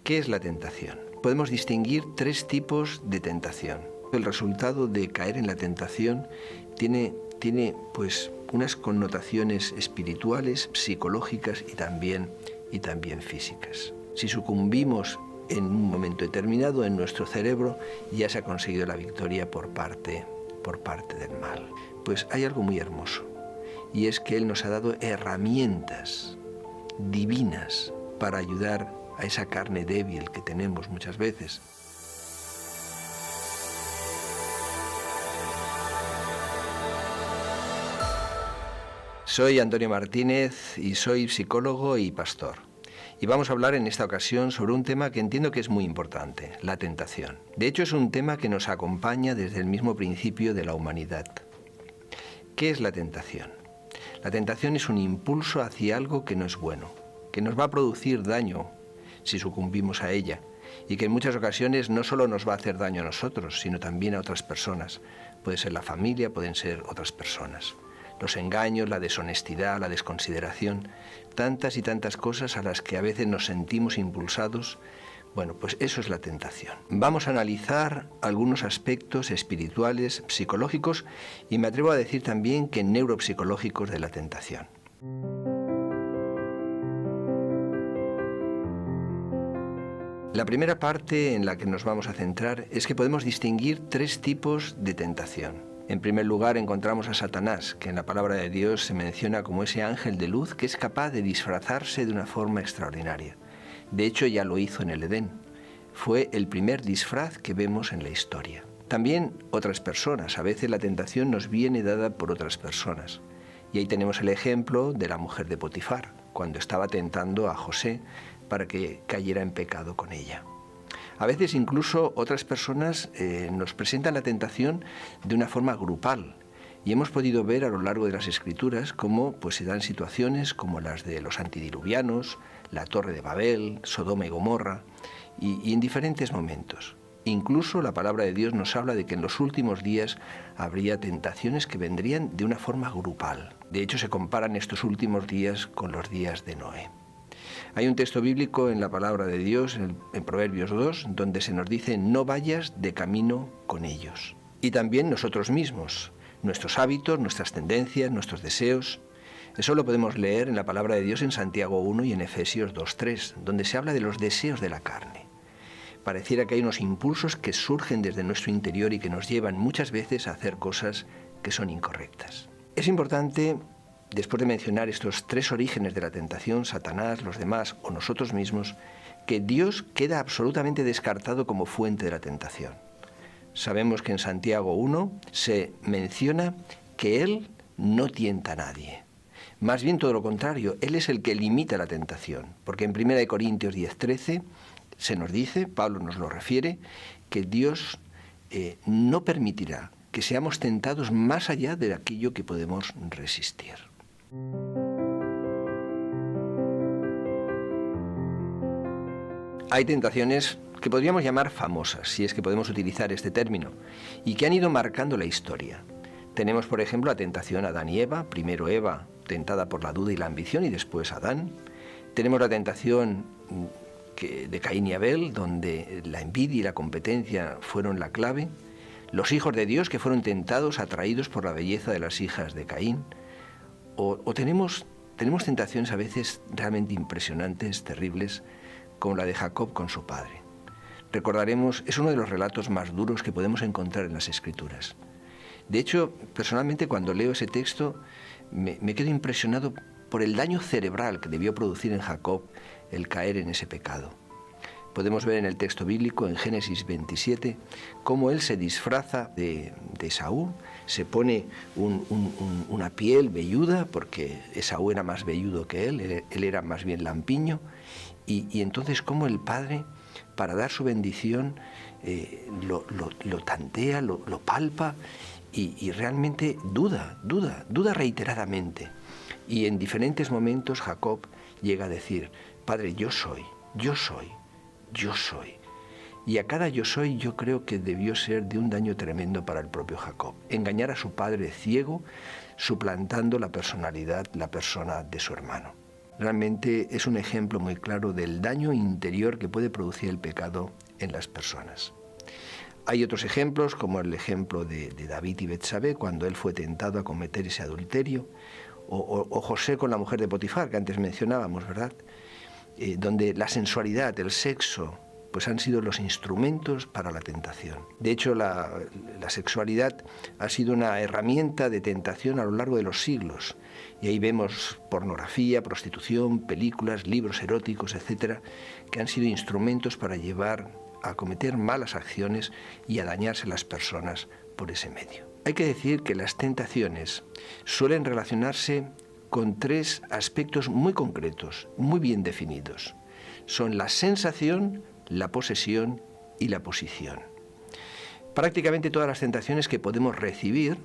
¿Qué es la tentación? Podemos distinguir tres tipos de tentación. El resultado de caer en la tentación tiene pues unas connotaciones espirituales, psicológicas y también físicas. Si sucumbimos en un momento determinado en nuestro cerebro, ya se ha conseguido la victoria por parte del mal. Pues hay algo muy hermoso, y es que Él nos ha dado herramientas divinas para ayudar a esa carne débil que tenemos muchas veces. Soy Antonio Martínez y soy psicólogo y pastor. Y vamos a hablar en esta ocasión sobre un tema que entiendo que es muy importante, la tentación. De hecho, es un tema que nos acompaña desde el mismo principio de la humanidad. ¿Qué es la tentación? La tentación es un impulso hacia algo que no es bueno, que nos va a producir daño si sucumbimos a ella, y que en muchas ocasiones no solo nos va a hacer daño a nosotros, sino también a otras personas. Puede ser la familia, pueden ser otras personas. Los engaños, la deshonestidad, la desconsideración, tantas y tantas cosas a las que a veces nos sentimos impulsados. Bueno, pues eso es la tentación. Vamos a analizar algunos aspectos espirituales, psicológicos y me atrevo a decir también que neuropsicológicos de la tentación. La primera parte en la que nos vamos a centrar es que podemos distinguir tres tipos de tentación. En primer lugar encontramos a Satanás, que en la palabra de Dios se menciona como ese ángel de luz que es capaz de disfrazarse de una forma extraordinaria. De hecho, ya lo hizo en el Edén. Fue el primer disfraz que vemos en la historia. También otras personas. A veces la tentación nos viene dada por otras personas. Y ahí tenemos el ejemplo de la mujer de Potifar, cuando estaba tentando a José para que cayera en pecado con ella. A veces incluso otras personas nos presentan la tentación de una forma grupal y hemos podido ver a lo largo de las Escrituras cómo pues, se dan situaciones como las de los antidiluvianos, la Torre de Babel, Sodoma y Gomorra y en diferentes momentos. Incluso la palabra de Dios nos habla de que en los últimos días habría tentaciones que vendrían de una forma grupal. De hecho, se comparan estos últimos días con los días de Noé. Hay un texto bíblico en la palabra de Dios, en Proverbios 2, donde se nos dice: no vayas de camino con ellos. Y también nosotros mismos, nuestros hábitos, nuestras tendencias, nuestros deseos. Eso lo podemos leer en la palabra de Dios en Santiago 1 y en Efesios 2:3, donde se habla de los deseos de la carne. Pareciera que hay unos impulsos que surgen desde nuestro interior y que nos llevan muchas veces a hacer cosas que son incorrectas. Es importante, después de mencionar estos tres orígenes de la tentación, Satanás, los demás o nosotros mismos, que Dios queda absolutamente descartado como fuente de la tentación. Sabemos que en Santiago 1 se menciona que Él no tienta a nadie. Más bien todo lo contrario, Él es el que limita la tentación, porque en 1 Corintios 10:13 se nos dice, Pablo nos lo refiere, que Dios no permitirá que seamos tentados más allá de aquello que podemos resistir. Hay tentaciones que podríamos llamar famosas, si es que podemos utilizar este término, y que han ido marcando la historia. Tenemos, por ejemplo, la tentación a Adán y Eva, primero Eva tentada por la duda y la ambición y después Adán. Tenemos la tentación de Caín y Abel, donde la envidia y la competencia fueron la clave. Los hijos de Dios que fueron tentados, atraídos por la belleza de las hijas de Caín. O tenemos tentaciones a veces realmente impresionantes, terribles, como la de Jacob con su padre. Recordaremos, es uno de los relatos más duros que podemos encontrar en las Escrituras. De hecho, personalmente cuando leo ese texto me quedo impresionado por el daño cerebral que debió producir en Jacob el caer en ese pecado. Podemos ver en el texto bíblico, en Génesis 27, cómo él se disfraza de Esaú, se pone una piel velluda, porque Esaú era más velludo que él era más bien lampiño, y entonces cómo el padre, para dar su bendición, lo tantea, lo palpa, y realmente duda reiteradamente. Y en diferentes momentos Jacob llega a decir: Padre, yo soy. Y a cada yo soy yo creo que debió ser de un daño tremendo para el propio Jacob. Engañar a su padre ciego, suplantando la personalidad, la persona de su hermano. realmente es un ejemplo muy claro del daño interior que puede producir el pecado en las personas. Hay otros ejemplos, como el ejemplo de David y Betsabé, cuando él fue tentado a cometer ese adulterio, o José con la mujer de Potifar, que antes mencionábamos, ¿verdad? Donde la sensualidad, el sexo, pues han sido los instrumentos para la tentación. De hecho, la sexualidad ha sido una herramienta de tentación a lo largo de los siglos. Y ahí vemos pornografía, prostitución, películas, libros eróticos, etcétera, que han sido instrumentos para llevar a cometer malas acciones y a dañarse las personas por ese medio. Hay que decir que las tentaciones suelen relacionarse con tres aspectos muy concretos, muy bien definidos. Son la sensación, la posesión y la posición. Prácticamente todas las tentaciones que podemos recibir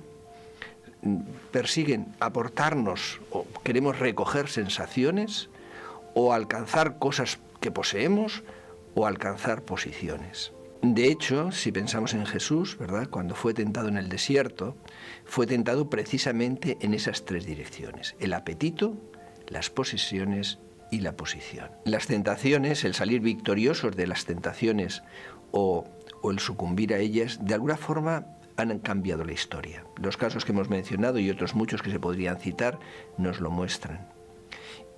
persiguen aportarnos o queremos recoger sensaciones o alcanzar cosas que poseemos o alcanzar posiciones. De hecho, si pensamos en Jesús, ¿verdad? Cuando fue tentado en el desierto, fue tentado precisamente en esas tres direcciones: el apetito, las posesiones y la posición. Las tentaciones, el salir victoriosos de las tentaciones o el sucumbir a ellas, de alguna forma han cambiado la historia. Los casos que hemos mencionado y otros muchos que se podrían citar nos lo muestran.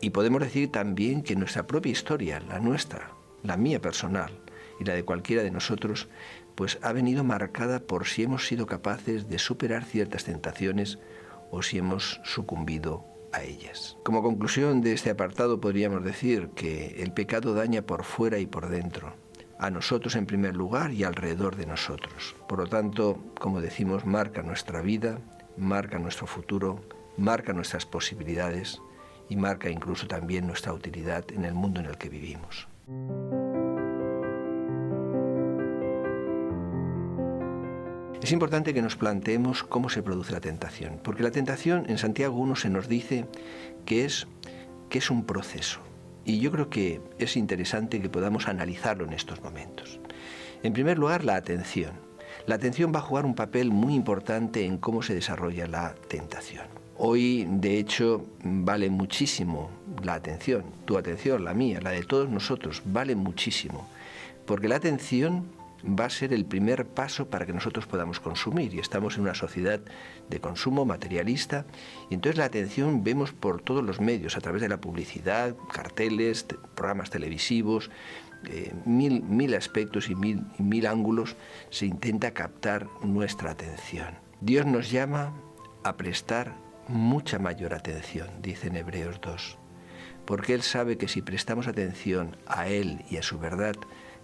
Y podemos decir también que nuestra propia historia, la nuestra, la mía personal y la de cualquiera de nosotros, pues ha venido marcada por si hemos sido capaces de superar ciertas tentaciones o si hemos sucumbido a ellas. Como conclusión de este apartado podríamos decir que el pecado daña por fuera y por dentro, a nosotros en primer lugar y alrededor de nosotros. Por lo tanto, como decimos, marca nuestra vida, marca nuestro futuro, marca nuestras posibilidades y marca incluso también nuestra utilidad en el mundo en el que vivimos. Es importante que nos planteemos cómo se produce la tentación, porque la tentación en Santiago 1 se nos dice que es un proceso. Y yo creo que es interesante que podamos analizarlo en estos momentos. En primer lugar, la atención. La atención va a jugar un papel muy importante en cómo se desarrolla la tentación. Hoy, de hecho, vale muchísimo la atención, tu atención, la mía, la de todos nosotros, vale muchísimo, porque la atención va a ser el primer paso para que nosotros podamos consumir, y estamos en una sociedad de consumo materialista, y entonces la atención vemos por todos los medios, a través de la publicidad, carteles, programas televisivos, mil aspectos y mil ángulos se intenta captar nuestra atención. Dios nos llama a prestar mucha mayor atención, dice en Hebreos 2, porque Él sabe que si prestamos atención a Él y a su verdad,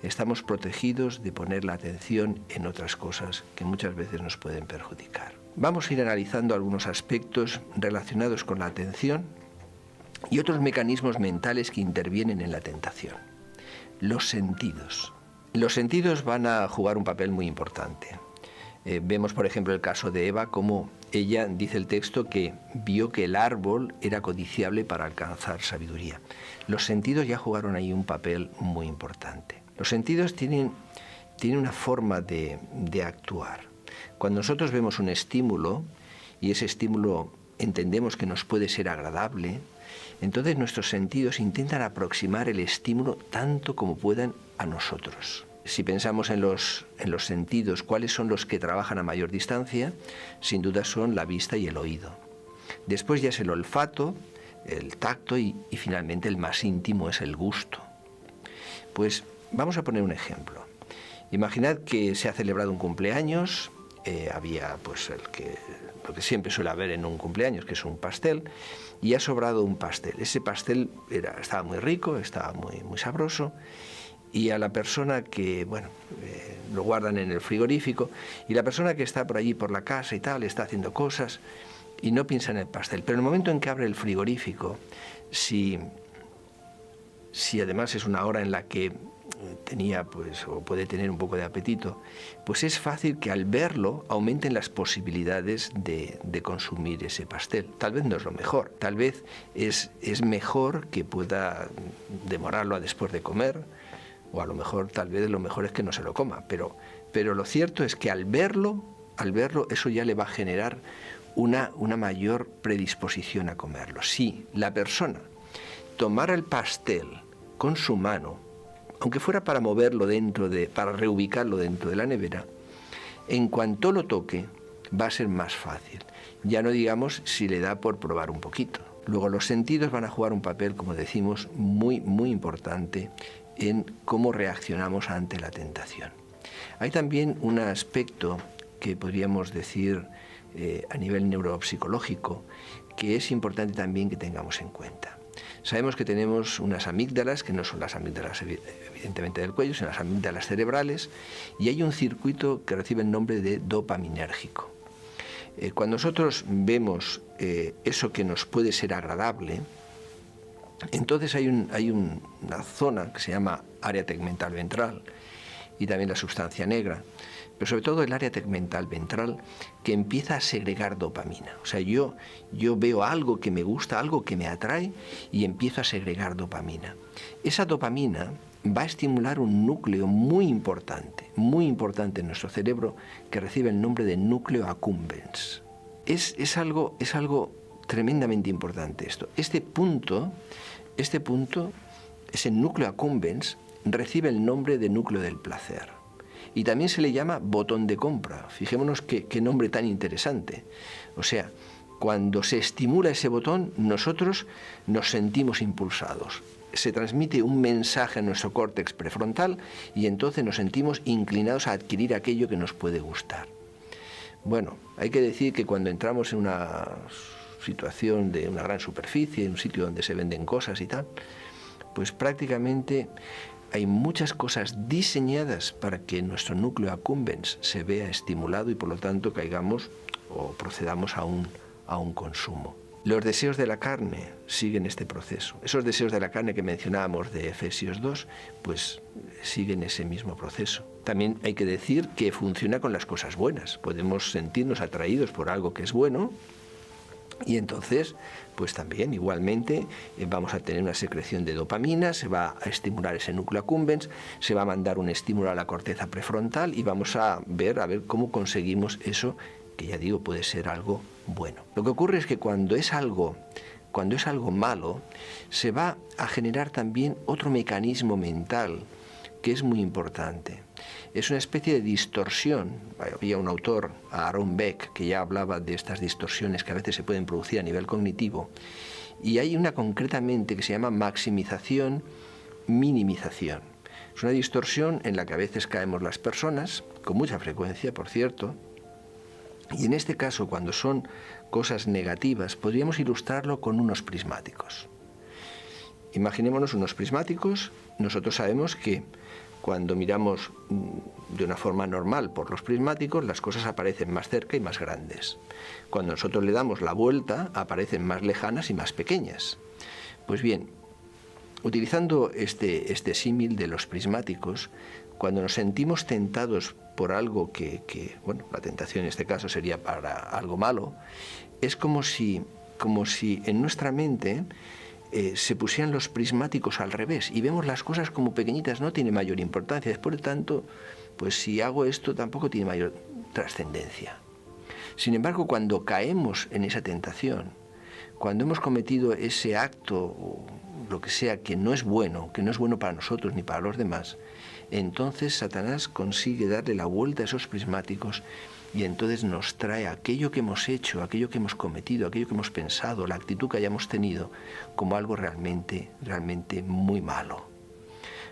estamos protegidos de poner la atención en otras cosas que muchas veces nos pueden perjudicar. Vamos a ir analizando algunos aspectos relacionados con la atención y otros mecanismos mentales que intervienen en la tentación. Los sentidos. Los sentidos van a jugar un papel muy importante. Vemos, por ejemplo, el caso de Eva, como ella, dice el texto, que vio que el árbol era codiciable para alcanzar sabiduría. Los sentidos ya jugaron ahí un papel muy importante. Los sentidos tienen una forma de actuar. Cuando nosotros vemos un estímulo y ese estímulo entendemos que nos puede ser agradable, entonces nuestros sentidos intentan aproximar el estímulo tanto como puedan a nosotros. Si pensamos en los sentidos, ¿cuáles son los que trabajan a mayor distancia? Sin duda son la vista y el oído. Después ya es el olfato, el tacto y finalmente el más íntimo es el gusto. Pues vamos a poner un ejemplo. Imaginad que se ha celebrado un cumpleaños, había pues lo que siempre suele haber en un cumpleaños, que es un pastel, y ha sobrado un pastel. Ese pastel estaba muy rico, estaba muy sabroso, y a la persona que, lo guardan en el frigorífico, y la persona que está por allí por la casa y tal, está haciendo cosas y no piensa en el pastel. Pero en el momento en que abre el frigorífico, si además es una hora en la que tenía o puede tener un poco de apetito, pues es fácil que al verlo aumenten las posibilidades de consumir ese pastel. Tal vez no es lo mejor, tal vez es mejor que pueda demorarlo a después de comer, o a lo mejor tal vez lo mejor es que no se lo coma, pero lo cierto es que al verlo eso ya le va a generar una mayor predisposición a comerlo. Si la persona tomara el pastel con su mano, aunque fuera para moverlo para reubicarlo dentro de la nevera, en cuanto lo toque, va a ser más fácil. Ya no digamos si le da por probar un poquito. Luego los sentidos van a jugar un papel, como decimos, muy, muy importante en cómo reaccionamos ante la tentación. Hay también un aspecto que podríamos decir a nivel neuropsicológico, que es importante también que tengamos en cuenta. Sabemos que tenemos unas amígdalas, que no son las amígdalas evidentemente del cuello, sino las amígdalas cerebrales, y hay un circuito que recibe el nombre de dopaminérgico. Cuando nosotros vemos eso que nos puede ser agradable, entonces hay una zona que se llama área tegmental ventral y también la sustancia negra, pero sobre todo el área tegmental ventral, que empieza a segregar dopamina. O sea, yo veo algo que me gusta, algo que me atrae, y empiezo a segregar dopamina. Esa dopamina va a estimular un núcleo muy importante en nuestro cerebro, que recibe el nombre de núcleo accumbens. Es algo tremendamente importante esto. Este punto, ese núcleo accumbens, recibe el nombre de núcleo del placer. Y también se le llama botón de compra. Fijémonos qué nombre tan interesante. O sea, cuando se estimula ese botón, nosotros nos sentimos impulsados. Se transmite un mensaje a nuestro córtex prefrontal y entonces nos sentimos inclinados a adquirir aquello que nos puede gustar. Bueno, hay que decir que cuando entramos en una situación de una gran superficie, en un sitio donde se venden cosas y tal, pues prácticamente hay muchas cosas diseñadas para que nuestro núcleo accumbens se vea estimulado y por lo tanto caigamos o procedamos a un consumo. Los deseos de la carne siguen este proceso. Esos deseos de la carne que mencionábamos de Efesios 2, pues siguen ese mismo proceso. También hay que decir que funciona con las cosas buenas. Podemos sentirnos atraídos por algo que es bueno, y entonces, pues también igualmente vamos a tener una secreción de dopamina, se va a estimular ese núcleo accumbens, se va a mandar un estímulo a la corteza prefrontal y vamos a ver cómo conseguimos eso, que ya digo, puede ser algo bueno. Lo que ocurre es que cuando es algo malo, se va a generar también otro mecanismo mental que es muy importante. Es una especie de distorsión. Había un autor, Aaron Beck, que ya hablaba de estas distorsiones que a veces se pueden producir a nivel cognitivo. Y hay una concretamente que se llama maximización-minimización. Es una distorsión en la que a veces caemos las personas, con mucha frecuencia, por cierto. Y en este caso, cuando son cosas negativas, podríamos ilustrarlo con unos prismáticos. Imaginémonos unos prismáticos. Nosotros sabemos que cuando miramos de una forma normal por los prismáticos, las cosas aparecen más cerca y más grandes. Cuando nosotros le damos la vuelta, aparecen más lejanas y más pequeñas. Pues bien, utilizando este símil de los prismáticos, cuando nos sentimos tentados por algo bueno, la tentación en este caso sería para algo malo, es como si en nuestra mente se pusieran los prismáticos al revés y vemos las cosas como pequeñitas, no tiene mayor importancia. Después de tanto, pues si hago esto tampoco tiene mayor trascendencia. Sin embargo, cuando caemos en esa tentación, cuando hemos cometido ese acto o lo que sea que no es bueno para nosotros ni para los demás, entonces Satanás consigue darle la vuelta a esos prismáticos y entonces nos trae aquello que hemos hecho, aquello que hemos cometido, aquello que hemos pensado, la actitud que hayamos tenido, como algo realmente muy malo.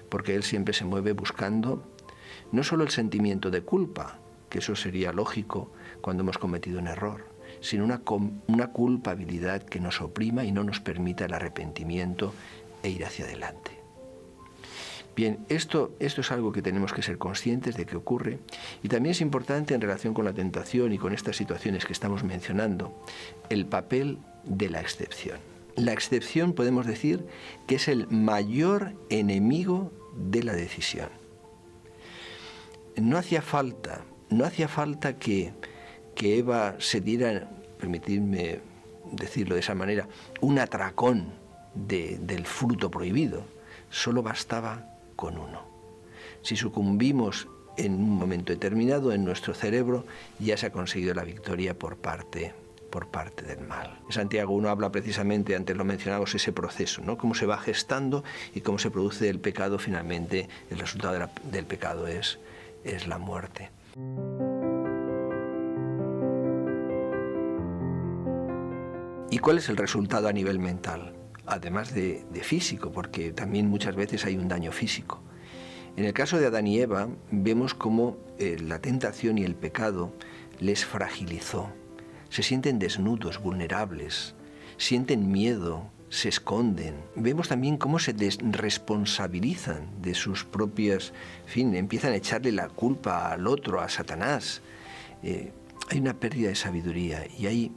Porque él siempre se mueve buscando no solo el sentimiento de culpa, que eso sería lógico cuando hemos cometido un error, sino una culpabilidad que nos oprima y no nos permita el arrepentimiento e ir hacia adelante. Bien, esto es algo que tenemos que ser conscientes de que ocurre, y también es importante en relación con la tentación y con estas situaciones que estamos mencionando, el papel de la excepción. La excepción podemos decir que es el mayor enemigo de la decisión. No hacía falta que Eva se diera, permitidme decirlo de esa manera, un atracón del fruto prohibido. Solo bastaba con uno. Si sucumbimos en un momento determinado en nuestro cerebro, ya se ha conseguido la victoria por parte por parte del mal. En Santiago 1 habla precisamente, antes lo mencionamos, ese proceso, ¿no? Cómo se va gestando y cómo se produce el pecado. Finalmente, el resultado del pecado es la muerte. ¿Y cuál es el resultado a nivel mental? Además de físico, porque también muchas veces hay un daño físico. En el caso de Adán y Eva, vemos cómo la tentación y el pecado les fragilizó. Se sienten desnudos, vulnerables, sienten miedo, se esconden. Vemos también cómo se desresponsabilizan de sus propias... En fin, empiezan a echarle la culpa al otro, a Satanás. Hay una pérdida de sabiduría y hay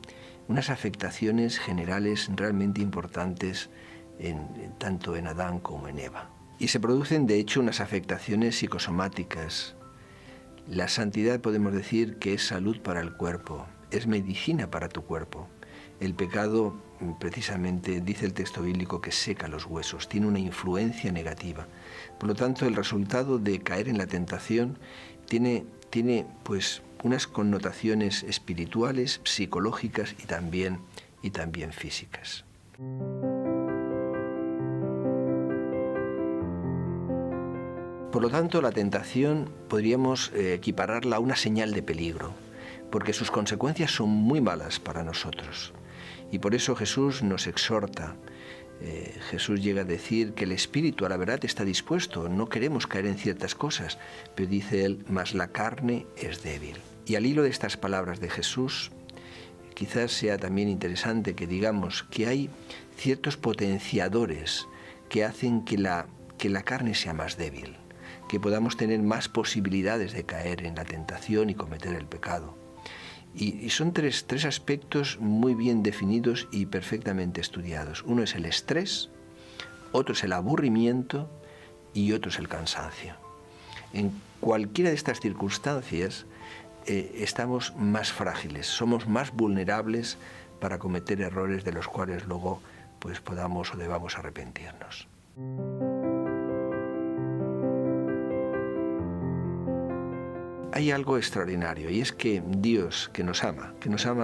unas afectaciones generales realmente importantes tanto en Adán como en Eva. Y se producen, de hecho, unas afectaciones psicosomáticas. La santidad, podemos decir, que es salud para el cuerpo, es medicina para tu cuerpo. El pecado, precisamente, dice el texto bíblico, que seca los huesos, tiene una influencia negativa. Por lo tanto, el resultado de caer en la tentación tiene pues, unas connotaciones espirituales, psicológicas y también físicas. Por lo tanto, la tentación podríamos equipararla a una señal de peligro, porque sus consecuencias son muy malas para nosotros. Y por eso Jesús nos exhorta. Jesús llega a decir que el espíritu a la verdad está dispuesto, no queremos caer en ciertas cosas, pero dice él, mas la carne es débil. Y al hilo de estas palabras de Jesús, quizás sea también interesante que digamos que hay ciertos potenciadores que hacen que la carne sea más débil, que podamos tener más posibilidades de caer en la tentación y cometer el pecado. Y son tres aspectos muy bien definidos y perfectamente estudiados. Uno es el estrés, otro es el aburrimiento y otro es el cansancio. En cualquiera de estas circunstancias estamos más frágiles, somos más vulnerables para cometer errores de los cuales luego pues, podamos o debamos arrepentirnos. Hay algo extraordinario y es que Dios, que nos ama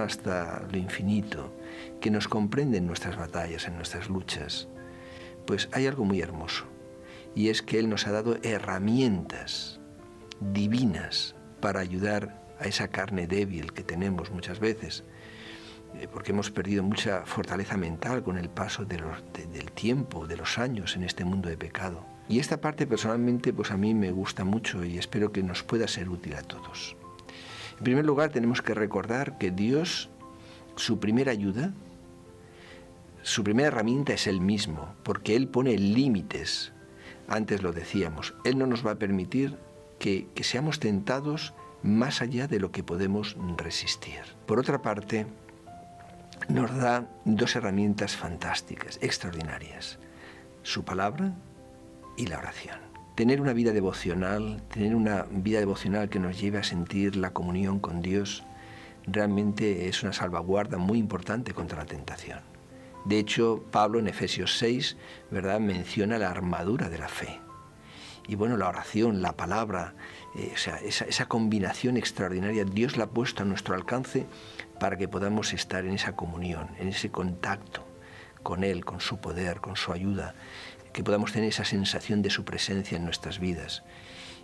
hasta lo infinito, que nos comprende en nuestras batallas, en nuestras luchas, pues hay algo muy hermoso y es que Él nos ha dado herramientas divinas para ayudar a esa carne débil que tenemos muchas veces, porque hemos perdido mucha fortaleza mental con el paso del tiempo, de los años en este mundo de pecado. Y esta parte personalmente pues a mí me gusta mucho y espero que nos pueda ser útil a todos. En primer lugar tenemos que recordar que Dios, su primera ayuda, su primera herramienta es Él mismo, porque Él pone límites. Antes lo decíamos, Él no nos va a permitir que seamos tentados más allá de lo que podemos resistir. Por otra parte, nos da dos herramientas fantásticas, extraordinarias. Su palabra y la oración. Tener una vida devocional que nos lleve a sentir la comunión con Dios, realmente es una salvaguarda muy importante contra la tentación. De hecho, Pablo en Efesios 6, ¿verdad?, menciona la armadura de la fe. Y bueno, la oración, la palabra, esa combinación extraordinaria, Dios la ha puesto a nuestro alcance para que podamos estar en esa comunión, en ese contacto con Él, con su poder, con su ayuda, que podamos tener esa sensación de su presencia en nuestras vidas.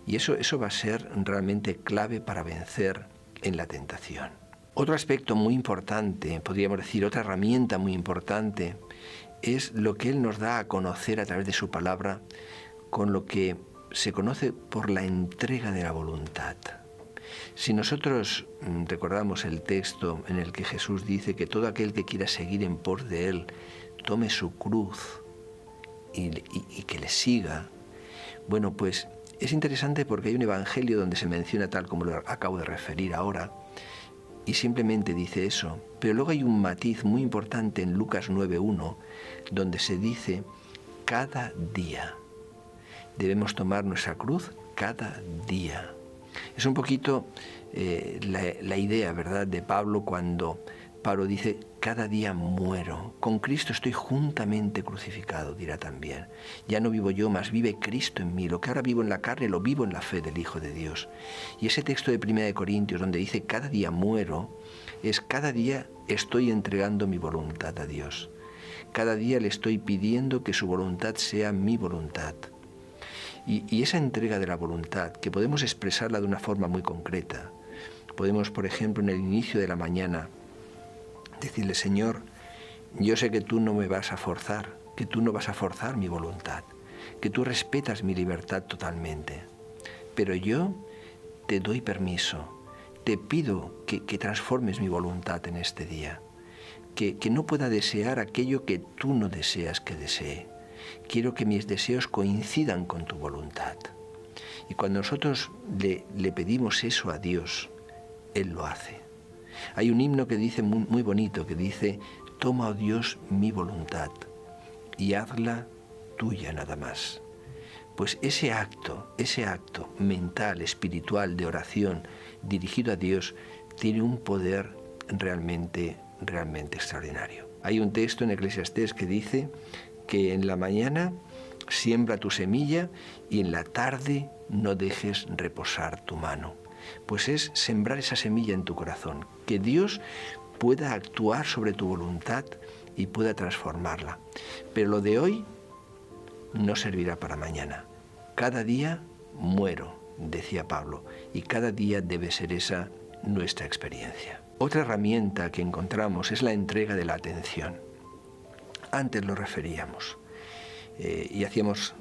Y eso va a ser realmente clave para vencer en la tentación. Otro aspecto muy importante, podríamos decir, otra herramienta muy importante, es lo que Él nos da a conocer a través de su palabra, con lo que se conoce por la entrega de la voluntad. Si nosotros recordamos el texto en el que Jesús dice que todo aquel que quiera seguir en pos de Él, tome su cruz y que le siga, bueno, pues es interesante porque hay un evangelio donde se menciona tal como lo acabo de referir ahora, y simplemente dice eso, pero luego hay un matiz muy importante en Lucas 9:1, donde se dice, cada día debemos tomar nuestra cruz cada día. Es un poquito la idea, ¿verdad?, de Pablo cuando Pablo dice, cada día muero. Con Cristo estoy juntamente crucificado, dirá también. Ya no vivo yo, mas vive Cristo en mí. Lo que ahora vivo en la carne, lo vivo en la fe del Hijo de Dios. Y ese texto de 1 Corintios, donde dice, cada día muero, es cada día estoy entregando mi voluntad a Dios. Cada día le estoy pidiendo que su voluntad sea mi voluntad. Y esa entrega de la voluntad, que podemos expresarla de una forma muy concreta. Podemos, por ejemplo, en el inicio de la mañana, decirle, Señor, yo sé que tú no me vas a forzar, que tú no vas a forzar mi voluntad, que tú respetas mi libertad totalmente. Pero yo te doy permiso, te pido que transformes mi voluntad en este día, que no pueda desear aquello que tú no deseas que desee. Quiero que mis deseos coincidan con tu voluntad. Y cuando nosotros le pedimos eso a Dios, Él lo hace. Hay un himno que dice muy bonito, que dice, toma, oh Dios, mi voluntad y hazla tuya nada más. Pues ese acto mental, espiritual, de oración, dirigido a Dios, tiene un poder realmente extraordinario. Hay un texto en Eclesiastés que dice que en la mañana siembra tu semilla y en la tarde no dejes reposar tu mano. Pues es sembrar esa semilla en tu corazón, que Dios pueda actuar sobre tu voluntad y pueda transformarla. Pero lo de hoy no servirá para mañana. Cada día muero, decía Pablo, y cada día debe ser esa nuestra experiencia. Otra herramienta que encontramos es la entrega de la atención. Antes lo referíamos. Y hacíamos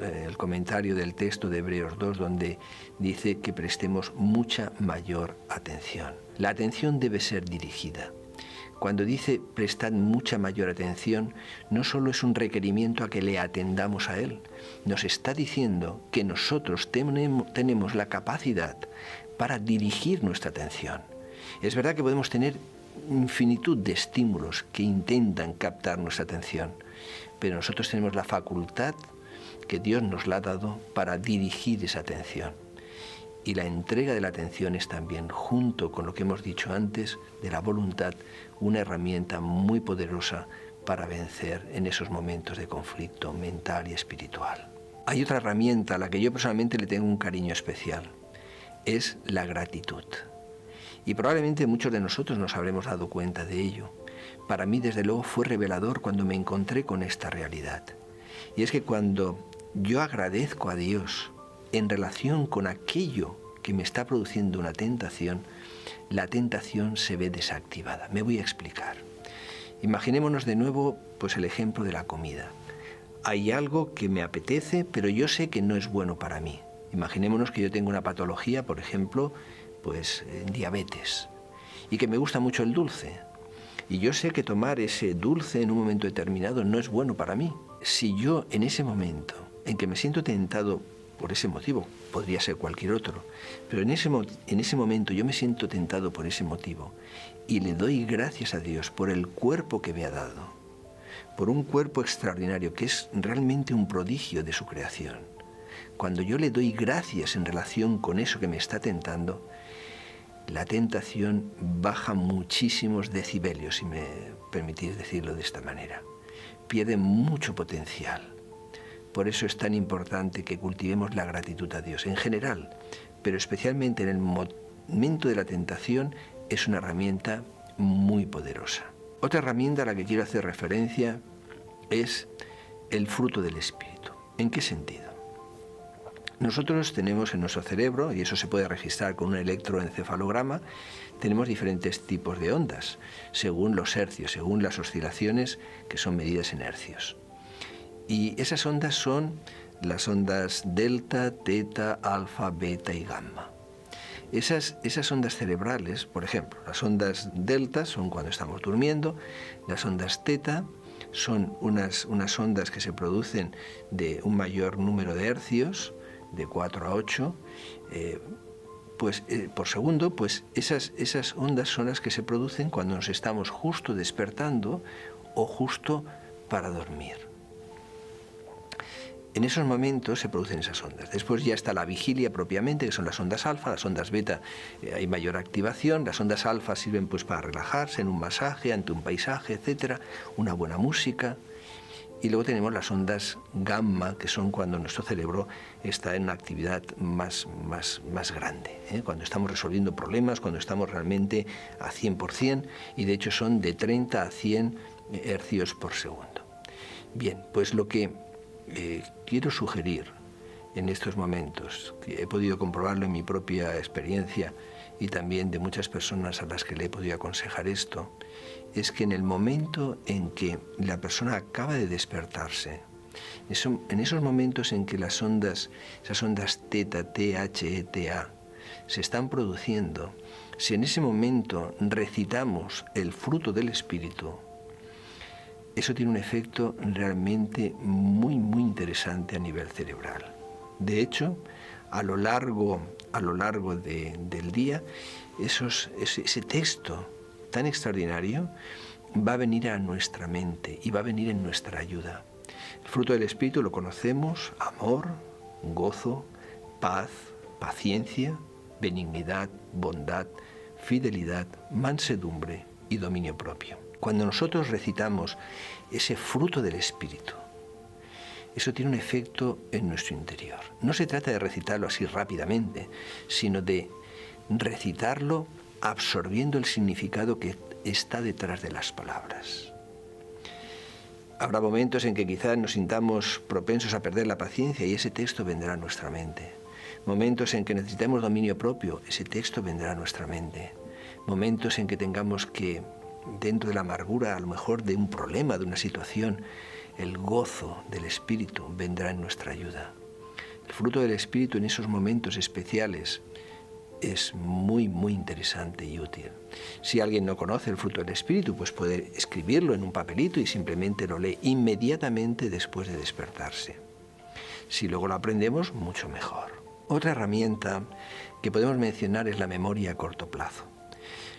el comentario del texto de Hebreos 2, donde dice que prestemos mucha mayor atención. La atención debe ser dirigida. Cuando dice prestad mucha mayor atención, no solo es un requerimiento a que le atendamos a Él, nos está diciendo que nosotros tenemos la capacidad para dirigir nuestra atención. Es verdad que podemos tener infinitud de estímulos que intentan captar nuestra atención, pero nosotros tenemos la facultad que Dios nos la ha dado para dirigir esa atención. Y la entrega de la atención es también, junto con lo que hemos dicho antes, de la voluntad, una herramienta muy poderosa para vencer en esos momentos de conflicto mental y espiritual. Hay otra herramienta a la que yo personalmente le tengo un cariño especial, es la gratitud. Y probablemente muchos de nosotros nos habremos dado cuenta de ello. Para mí, desde luego, fue revelador cuando me encontré con esta realidad. Y es que cuando yo agradezco a Dios en relación con aquello que me está produciendo una tentación, la tentación se ve desactivada. Me voy a explicar. Imaginémonos de nuevo pues el ejemplo de la comida. Hay algo que me apetece, pero yo sé que no es bueno para mí. Imaginémonos que yo tengo una patología, por ejemplo, pues diabetes, y que me gusta mucho el dulce. Y yo sé que tomar ese dulce en un momento determinado no es bueno para mí. Si yo en ese momento en que me siento tentado por ese motivo, podría ser cualquier otro, pero en ese momento yo me siento tentado por ese motivo y le doy gracias a Dios por el cuerpo que me ha dado, por un cuerpo extraordinario que es realmente un prodigio de su creación. Cuando yo le doy gracias en relación con eso que me está tentando, la tentación baja muchísimos decibelios, si me permitís decirlo de esta manera. Pierde mucho potencial. Por eso es tan importante que cultivemos la gratitud a Dios en general, pero especialmente en el momento de la tentación es una herramienta muy poderosa. Otra herramienta a la que quiero hacer referencia es el fruto del Espíritu. ¿En qué sentido? Nosotros tenemos en nuestro cerebro, y eso se puede registrar con un electroencefalograma, tenemos diferentes tipos de ondas, según los hercios, según las oscilaciones que son medidas en hercios. Y esas ondas son las ondas delta, teta, alfa, beta y gamma. Esas ondas cerebrales, por ejemplo, las ondas delta son cuando estamos durmiendo, las ondas teta son unas ondas que se producen de un mayor número de hercios, de 4 a 8, por segundo, pues esas ondas son las que se producen cuando nos estamos justo despertando o justo para dormir. En esos momentos se producen esas ondas. Después ya está la vigilia propiamente, que son las ondas alfa, las ondas beta, hay mayor activación. Las ondas alfa sirven pues para relajarse en un masaje, ante un paisaje, etcétera, una buena música. Y luego tenemos las ondas gamma, que son cuando nuestro cerebro está en una actividad más grande, cuando estamos resolviendo problemas, cuando estamos realmente a 100%, y de hecho son de 30 a 100 hercios por segundo. Bien, pues lo que quiero sugerir en estos momentos, que he podido comprobarlo en mi propia experiencia y también de muchas personas a las que le he podido aconsejar esto, es que en el momento en que la persona acaba de despertarse, en esos momentos en que las ondas, esas ondas teta, TH, TA, se están produciendo, si en ese momento recitamos el fruto del Espíritu, eso tiene un efecto realmente muy interesante a nivel cerebral. De hecho, a lo largo del día, ese texto tan extraordinario va a venir a nuestra mente y va a venir en nuestra ayuda. El fruto del Espíritu lo conocemos: amor, gozo, paz, paciencia, benignidad, bondad, fidelidad, mansedumbre y dominio propio. Cuando nosotros recitamos ese fruto del Espíritu, eso tiene un efecto en nuestro interior. No se trata de recitarlo así rápidamente, sino de recitarlo absorbiendo el significado que está detrás de las palabras. Habrá momentos en que quizás nos sintamos propensos a perder la paciencia y ese texto vendrá a nuestra mente. Momentos en que necesitemos dominio propio, ese texto vendrá a nuestra mente. Momentos en que tengamos que, dentro de la amargura, a lo mejor de un problema, de una situación, el gozo del Espíritu vendrá en nuestra ayuda. El fruto del Espíritu en esos momentos especiales es muy interesante y útil. Si alguien no conoce el fruto del Espíritu, pues puede escribirlo en un papelito y simplemente lo lee inmediatamente después de despertarse. Si luego lo aprendemos, mucho mejor. Otra herramienta que podemos mencionar es la memoria a corto plazo.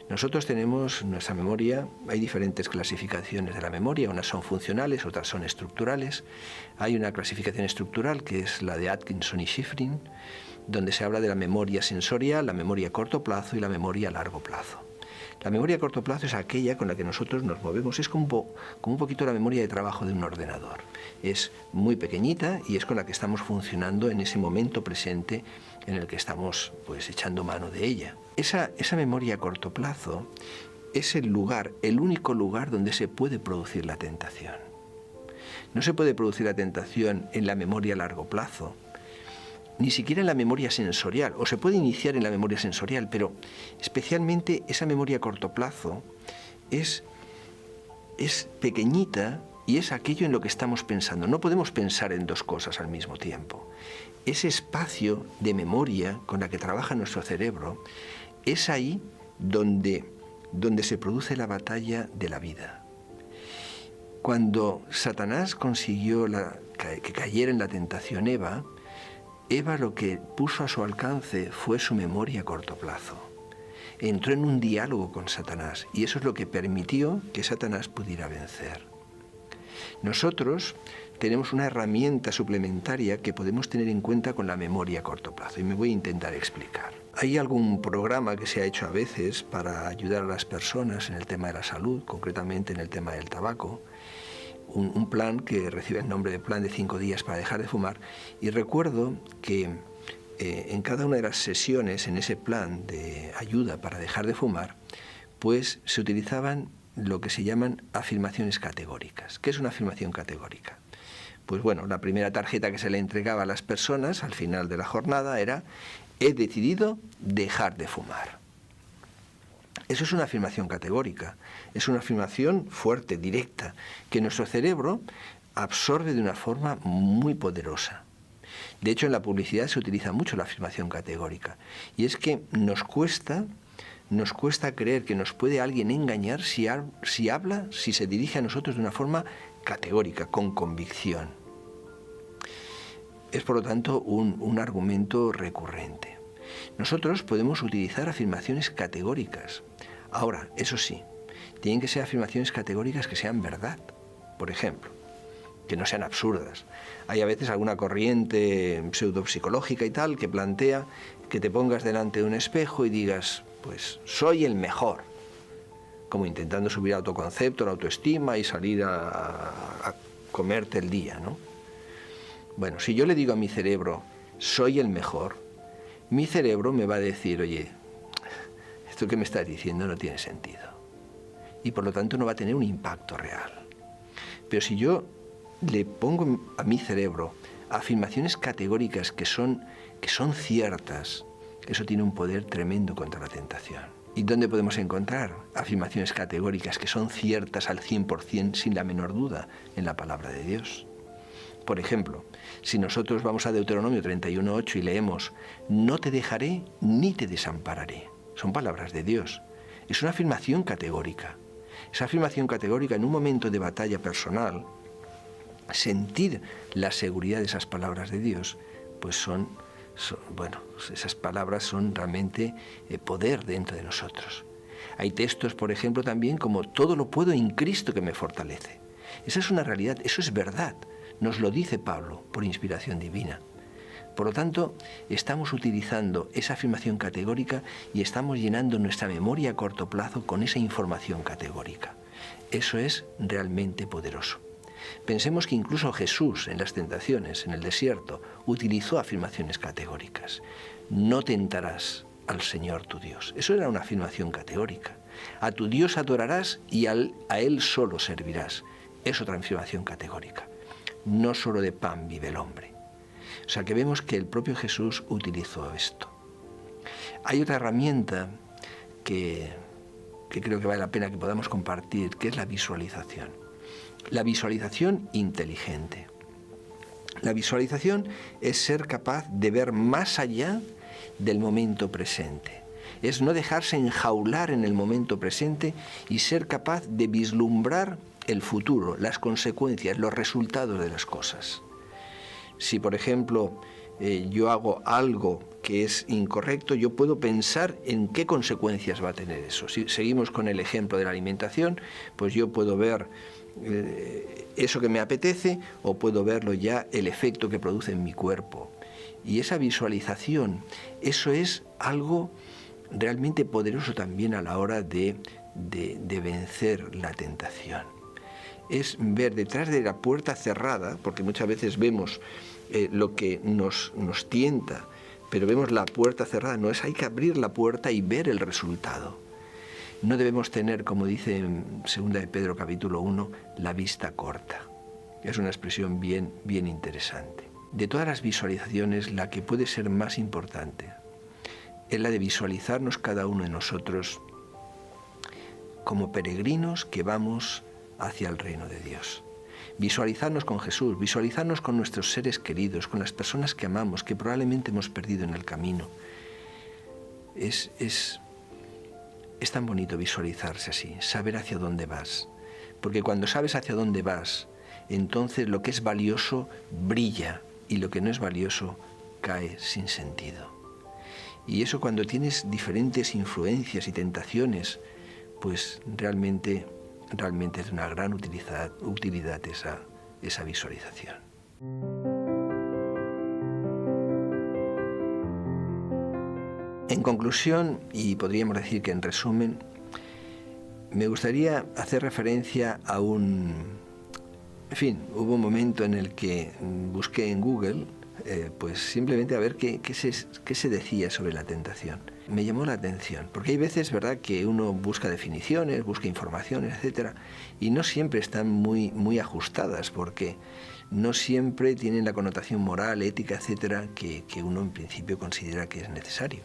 Nosotros tenemos nuestra memoria, hay diferentes clasificaciones de la memoria, unas son funcionales, otras son estructurales. Hay una clasificación estructural que es la de Atkinson y Shiffrin, donde se habla de la memoria sensorial, la memoria a corto plazo y la memoria a largo plazo. La memoria a corto plazo es aquella con la que nosotros nos movemos, es como un poquito la memoria de trabajo de un ordenador. Es muy pequeñita y es con la que estamos funcionando en ese momento presente en el que estamos pues echando mano de ella. Esa memoria a corto plazo es el único lugar donde se puede producir la tentación. No se puede producir la tentación en la memoria a largo plazo, ni siquiera en la memoria sensorial, o se puede iniciar en la memoria sensorial, pero especialmente esa memoria a corto plazo es pequeñita y es aquello en lo que estamos pensando. No podemos pensar en dos cosas al mismo tiempo. Ese espacio de memoria con la que trabaja nuestro cerebro es ahí donde se produce la batalla de la vida. Cuando Satanás consiguió que cayera en la tentación Eva lo que puso a su alcance fue su memoria a corto plazo. Entró en un diálogo con Satanás y eso es lo que permitió que Satanás pudiera vencer. Nosotros tenemos una herramienta suplementaria que podemos tener en cuenta con la memoria a corto plazo y me voy a intentar explicar. Hay algún programa que se ha hecho a veces para ayudar a las personas en el tema de la salud, concretamente en el tema del tabaco, un plan que recibe el nombre de Plan de 5 días para dejar de fumar, y recuerdo que en cada una de las sesiones en ese plan de ayuda para dejar de fumar, pues se utilizaban lo que se llaman afirmaciones categóricas. ¿Qué es una afirmación categórica? Pues bueno, la primera tarjeta que se le entregaba a las personas al final de la jornada era: he decidido dejar de fumar. Eso es una afirmación categórica, es una afirmación fuerte, directa, que nuestro cerebro absorbe de una forma muy poderosa. De hecho, en la publicidad se utiliza mucho la afirmación categórica, y es que nos cuesta creer que nos puede alguien engañar si se dirige a nosotros de una forma categórica, con convicción. Es, por lo tanto, un argumento recurrente. Nosotros podemos utilizar afirmaciones categóricas. Ahora, eso sí, tienen que ser afirmaciones categóricas que sean verdad. Por ejemplo, que no sean absurdas. Hay a veces alguna corriente pseudopsicológica y tal que plantea que te pongas delante de un espejo y digas, pues soy el mejor, como intentando subir autoconcepto, la autoestima y salir a comerte el día, ¿no? Bueno, si yo le digo a mi cerebro, soy el mejor, mi cerebro me va a decir, oye, esto que me estás diciendo no tiene sentido. Y por lo tanto no va a tener un impacto real. Pero si yo le pongo a mi cerebro afirmaciones categóricas que son ciertas, eso tiene un poder tremendo contra la tentación. ¿Y dónde podemos encontrar afirmaciones categóricas que son ciertas al 100% sin la menor duda? En la palabra de Dios. Por ejemplo, si nosotros vamos a Deuteronomio 31:8 y leemos, no te dejaré ni te desampararé. Son palabras de Dios. Es una afirmación categórica. Esa afirmación categórica en un momento de batalla personal, sentir la seguridad de esas palabras de Dios, pues esas palabras son realmente poder dentro de nosotros. Hay textos, por ejemplo, también como todo lo puedo en Cristo que me fortalece. Esa es una realidad, eso es verdad. Nos lo dice Pablo por inspiración divina. Por lo tanto, estamos utilizando esa afirmación categórica y estamos llenando nuestra memoria a corto plazo con esa información categórica. Eso es realmente poderoso. Pensemos que incluso Jesús en las tentaciones, en el desierto, utilizó afirmaciones categóricas. No tentarás al Señor tu Dios. Eso era una afirmación categórica. A tu Dios adorarás y a Él solo servirás. Es otra afirmación categórica. No solo de pan vive el hombre. O sea que vemos que el propio Jesús utilizó esto. Hay otra herramienta que creo que vale la pena que podamos compartir, que es la visualización. La visualización inteligente. La visualización es ser capaz de ver más allá del momento presente. Es no dejarse enjaular en el momento presente y ser capaz de vislumbrar el futuro, las consecuencias, los resultados de las cosas. Si, por ejemplo, yo hago algo que es incorrecto, yo puedo pensar en qué consecuencias va a tener eso. Si seguimos con el ejemplo de la alimentación, pues yo puedo ver eso que me apetece o puedo verlo ya el efecto que produce en mi cuerpo. Y esa visualización, eso es algo realmente poderoso también a la hora de vencer la tentación. Es ver detrás de la puerta cerrada, porque muchas veces vemos lo que nos tienta, pero vemos la puerta cerrada. No es, hay que abrir la puerta y ver el resultado. No debemos tener, como dice en 2 de Pedro capítulo 1, la vista corta. Es una expresión bien interesante. De todas las visualizaciones, la que puede ser más importante es la de visualizarnos cada uno de nosotros como peregrinos que vamos hacia el reino de Dios. Visualizarnos con Jesús, visualizarnos con nuestros seres queridos, con las personas que amamos, que probablemente hemos perdido en el camino. Es tan bonito visualizarse así, saber hacia dónde vas. Porque cuando sabes hacia dónde vas, entonces lo que es valioso brilla y lo que no es valioso cae sin sentido. Y eso cuando tienes diferentes influencias y tentaciones, pues realmente es de una gran utilidad esa visualización. En conclusión, y podríamos decir que en resumen, me gustaría hacer referencia a hubo un momento en el que busqué en Google, pues simplemente a ver qué se decía sobre la tentación. Me llamó la atención, porque hay veces, ¿verdad?, que uno busca definiciones, busca informaciones, etcétera, y no siempre están muy ajustadas, porque no siempre tienen la connotación moral, ética, etcétera, que uno en principio considera que es necesario.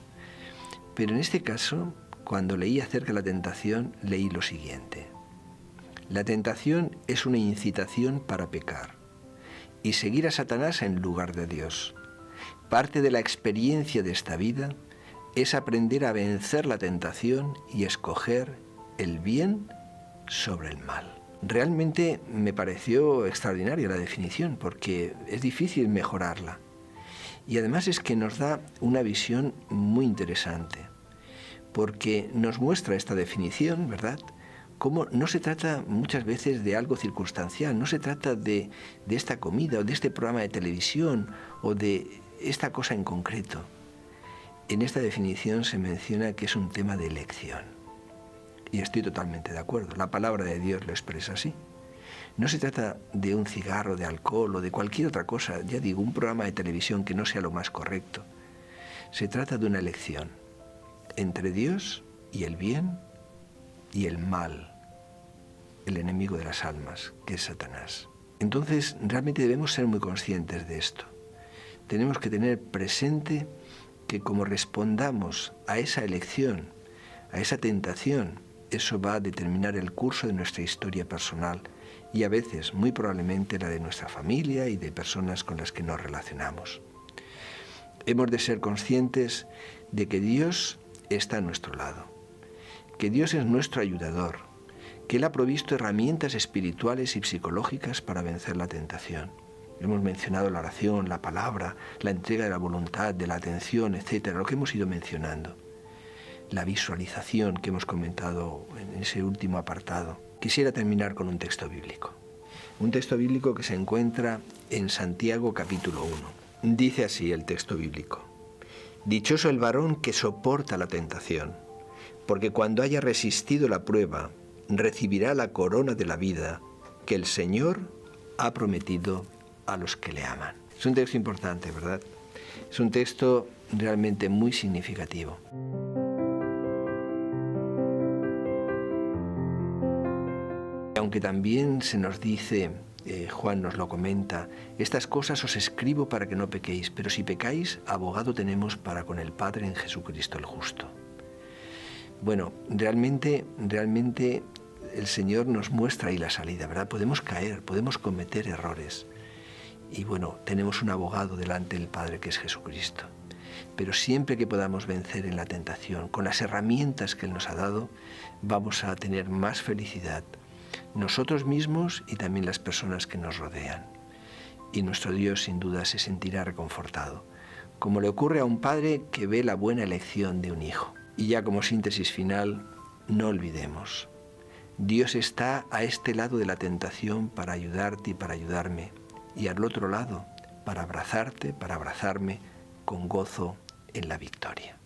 Pero en este caso, cuando leí acerca de la tentación, leí lo siguiente: la tentación es una incitación para pecar y seguir a Satanás en lugar de Dios. Parte de la experiencia de esta vida es aprender a vencer la tentación y escoger el bien sobre el mal. Realmente me pareció extraordinaria la definición, porque es difícil mejorarla. Y además es que nos da una visión muy interesante, porque nos muestra esta definición, ¿verdad?, cómo no se trata muchas veces de algo circunstancial, no se trata de esta comida o de este programa de televisión o de esta cosa en concreto. En esta definición se menciona que es un tema de elección. Y estoy totalmente de acuerdo. La palabra de Dios lo expresa así. No se trata de un cigarro, de alcohol o de cualquier otra cosa, ya digo, un programa de televisión que no sea lo más correcto. Se trata de una elección entre Dios y el bien y el mal, el enemigo de las almas, que es Satanás. Entonces, realmente debemos ser muy conscientes de esto. Tenemos que tener presente que como respondamos a esa elección, a esa tentación, eso va a determinar el curso de nuestra historia personal y a veces, muy probablemente, la de nuestra familia y de personas con las que nos relacionamos. Hemos de ser conscientes de que Dios está a nuestro lado, que Dios es nuestro ayudador, que Él ha provisto herramientas espirituales y psicológicas para vencer la tentación. Hemos mencionado la oración, la palabra, la entrega de la voluntad, de la atención, etcétera, lo que hemos ido mencionando. La visualización que hemos comentado en ese último apartado. Quisiera terminar con un texto bíblico. Un texto bíblico que se encuentra en Santiago capítulo 1. Dice así el texto bíblico: Dichoso el varón que soporta la tentación, porque cuando haya resistido la prueba, recibirá la corona de la vida que el Señor ha prometido a los que le aman. Es un texto importante, ¿verdad? Es un texto realmente muy significativo. Aunque también se nos dice, Juan nos lo comenta, estas cosas os escribo para que no pequéis, pero si pecáis, abogado tenemos para con el Padre en Jesucristo el justo. Bueno, realmente el Señor nos muestra ahí la salida, ¿verdad? Podemos caer, podemos cometer errores. Y bueno, tenemos un abogado delante del Padre que es Jesucristo. Pero siempre que podamos vencer en la tentación, con las herramientas que Él nos ha dado, vamos a tener más felicidad, nosotros mismos y también las personas que nos rodean. Y nuestro Dios sin duda se sentirá reconfortado, como le ocurre a un padre que ve la buena elección de un hijo. Y ya como síntesis final, no olvidemos, Dios está a este lado de la tentación para ayudarte y para ayudarme, y al otro lado para abrazarte, para abrazarme con gozo en la victoria.